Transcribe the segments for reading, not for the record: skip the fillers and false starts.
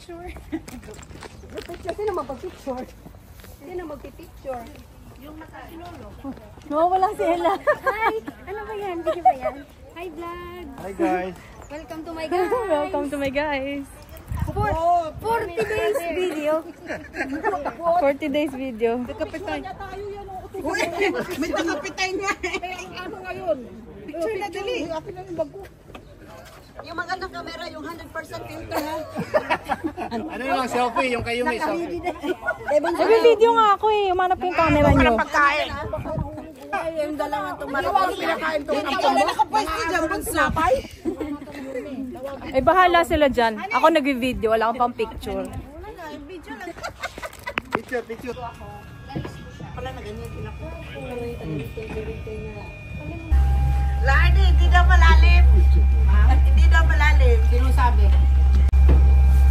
picture. Sino magpapicture? Sino magpipicture? Yung nakasinolo. No, wala si Ella. Hi! Ano ba yan? Video ba yan? Hi vlog! Hi guys! Welcome to my guys! Welcome to my guys. 40 days video. 40 days video. Kapitay. May takapitay nga. Ano ngayon? Picture na dali. Akin na yung bago. Yung magandang camera, yung 100% filter ha. Ano yung selfie? Yung kayo may selfie? Nag-video nga ako eh. Umanap ko yung camera nyo. Pagkain. Ay, yung dalawang tumarapang pinakain to. Hindi ka na nakapwesto dyan, bunslapay. Ay, bahala sila dyan. Ako nag-video. Wala akong pang picture. Picture. Pala na ganyan pinako. Lani, hindi daw malalim. Hindi daw malalim. Sino sabi?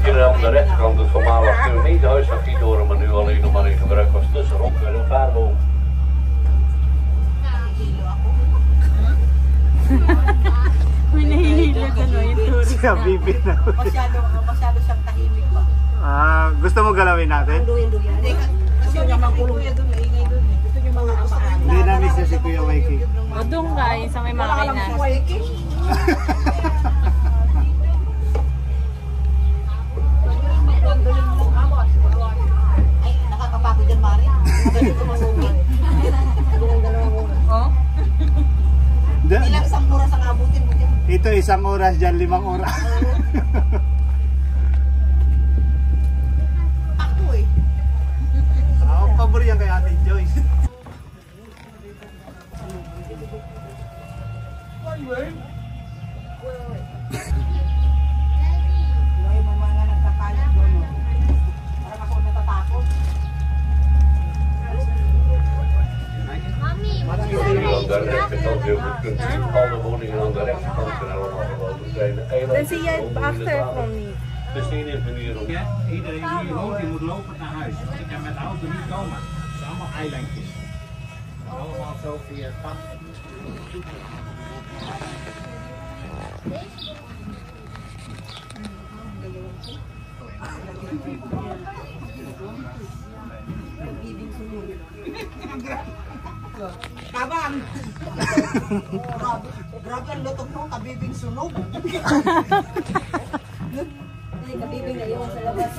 Hier aan de rechterkant het voormalig piramidehuis. Dat die door maar nu alleen nog maar in gebruik was tussenop met een vaarboom. May nahihilo ka no yung tourist. Siya, bibi na. Masyado siyang tahimik ba? Gusto mo galawin natin? Hindi, kasi yung makulong yan doon, maingay doon. Ito yung mga amaan. Hindi na-miss na si Kuya Mikey. O doon guys, sa may makina. Ay, nakakapagod dyan, Mari. Magaling ko mangungin. Oh? Hindi lang isang oras ang abutin mo dyan. Ito 1 oras dyan, 5 oras. Ako eh. Ako, pabor yan kay Ate Joyce. Yung mga nagkakalit doon. Parang ako natatakot. Hier aan de rechterkant heel goed kunt zien. Alle woningen aan de rechterkant kunnen allemaal gewoon zijn. Dan zie jij het achter van me. Het is niet een manier om... Ja, iedereen die hier woont, die moet lopend naar huis. Want ik kan met de auto niet komen. Het zijn allemaal eilandjes. Allemaal zo via het pad. Tabang! Grabe ang lutok mo, kabibing sunog. Ay, kabibing na iwan sa labas.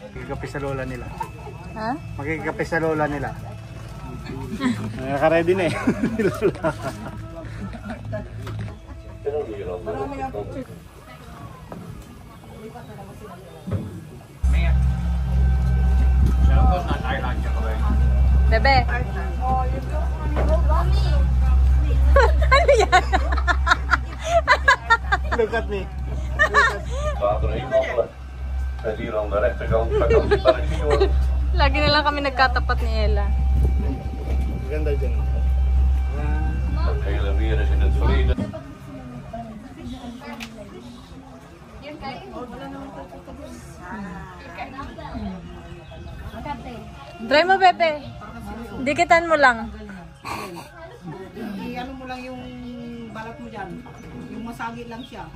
Magkikape sa lola nila. Ha? Magkikape sa lola nila. Nakaready na eh. Lola. En dan hier aan de rechterkant. Meer. Zelf was naar het eilandje geweest. Bebe. Ano yan? Look at me. Water heen wandelen. En hier aan de rechterkant vakantiepark Fjord. Lagi na lang kami nagkatapat ni Ella. Ganda dyan. Het hele weer is in het verleden. Try mo, Bebe. Dikitan mo lang. I-ano mo lang yung balat mo dyan. Yung masagi lang siya.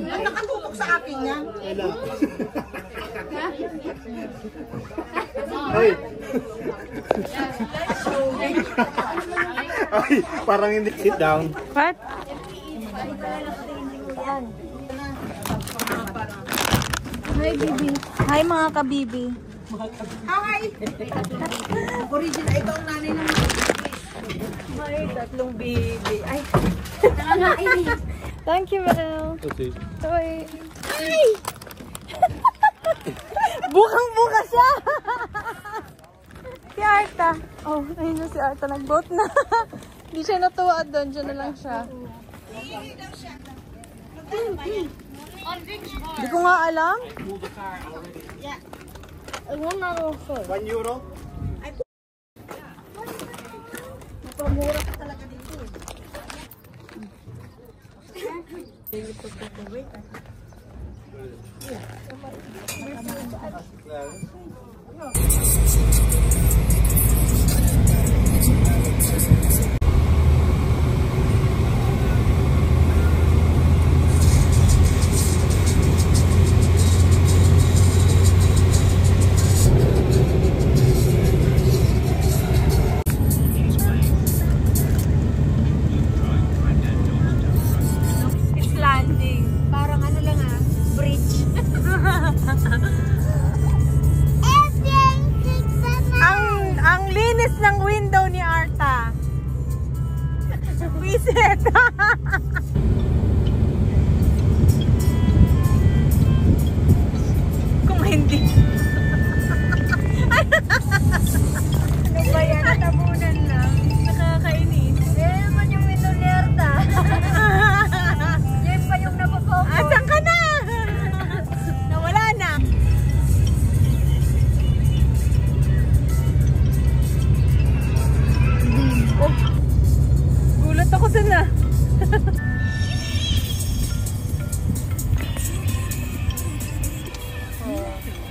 Nakatutok sa akin yan. Ay! Ay, parang hindi. Sit down. What? Hi, Bibi. Hi, mga kabibi. Hi! Original, ito ang nanay ng Hi, tatlong bibi. Ay. Thank you, Mel. Hoy. Ay! Bukang-buka siya! Si Arta. Oh, ayun na si Arta. Nag-boat na. Hindi siya natuwa doon. Diyan na lang siya. Hindi ko nga alam. €1? Mapamura ka talaga dito. Ang linis ng window ni Arta. Visit. Kung hindi. Ano ba yan? Natabunan lang. Nakakainis. Yan naman yung window ni Arta. Yan pa yung napapokot. Asan ka na? Nawala na. Oh, gulat ako dun ah.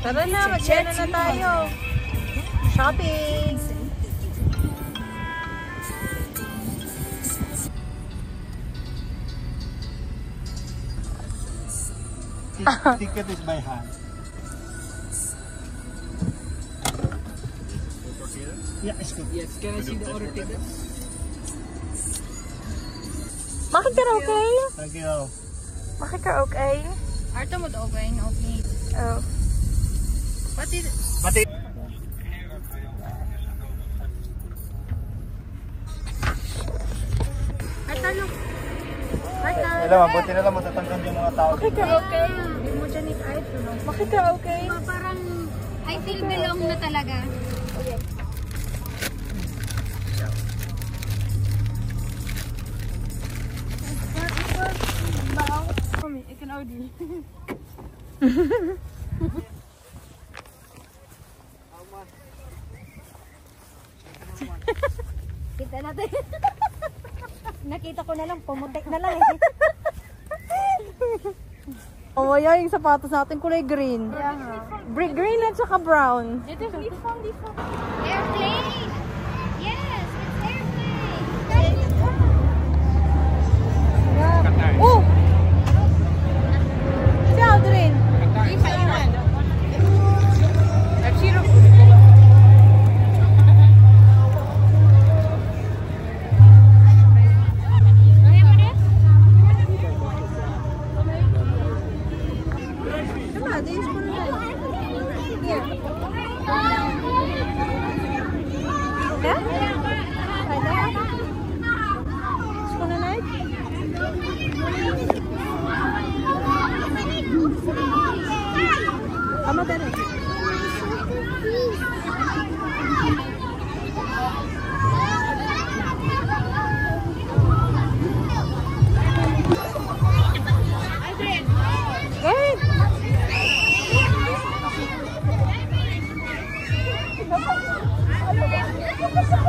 Tara na, mag-share na tayo. Shopping! Ticket is by hand. Yeah, it's good. Yes, can I see the order ticket? Makikaraoke? Thank you. Makikaraoke? Arta mo daw ba yung okay? Oh. Pati... Pati. Arta, look. Arta. Alam, mabuti na lang matatangkan yung mga tao. Makikaraoke? Hindi mo dyan kahit ano. Makikaraoke? Parang I feel belong na talaga. Okay. I can order. Kita natin. Nakita ko na lang, pumutek na lang eh. Oh, yan yung sapatos natin kulay green. Green at saka brown. Airplane! Yes, it's airplane! Oh! Si Aldrin.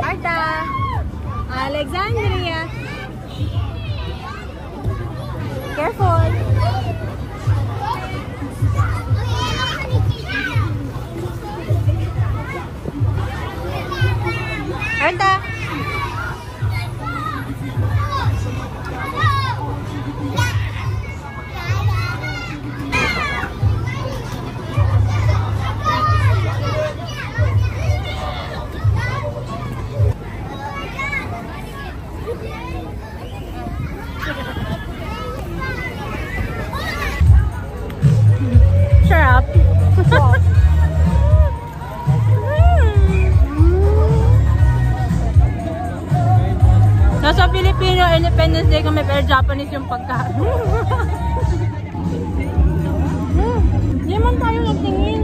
Arta! Alexandria! Careful. Arta. Sarap. Nasa Filipino Independence Day kami pero Japanese yung pagkain. Hindi man tayo nagtingin.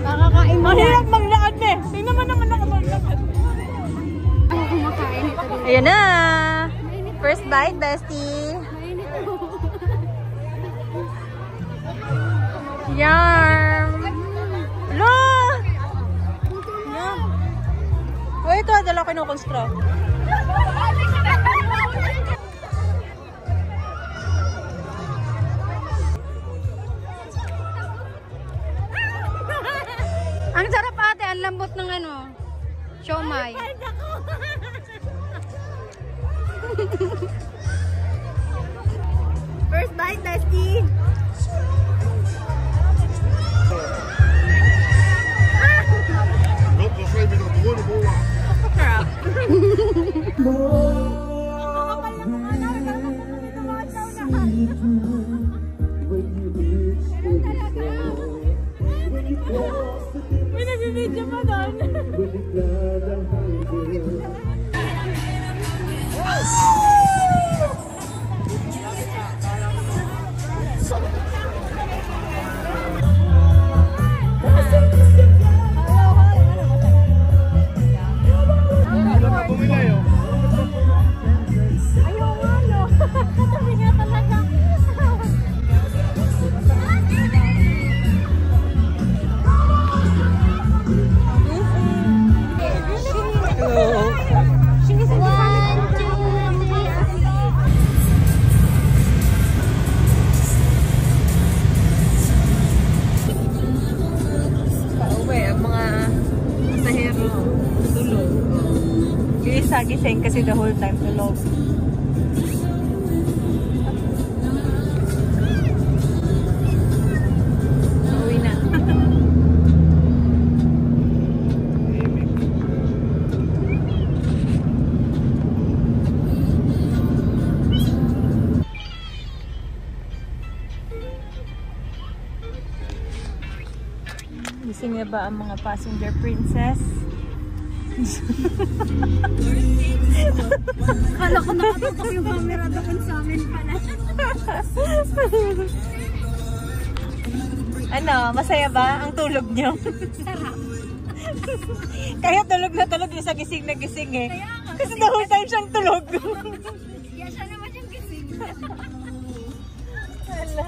Kakakain mo Mahirap maglakad eh. Tingnan mo naman ako maglakad. Ako kumakain ito din. Ayan na. First bite, bestie. Yum! Lo! Yum! O ito, dala ko kinukonstraw. Ang sarap ate, ang lambot ng ano, siomay. First bite, Dusty. Rob, dan geef je dat gewone boa. May nagbibidyo pa doon. Ano na bumili yun? Ayaw nga, no? Sabi nga talaga. Pauwi ang mga pasahero tulog. Yung isa gising kasi the whole time tulog. Uwi na. Gising na ba ang mga passenger princess? Kala ko nakatutok yung camera doon sa amin pala. Ano, masaya ba ang tulog nyo? Sarap. Kaya tulog na tulog yung sa gising na gising eh. Kasi the whole time siyang tulog. Yan siya naman yung gising. Hala.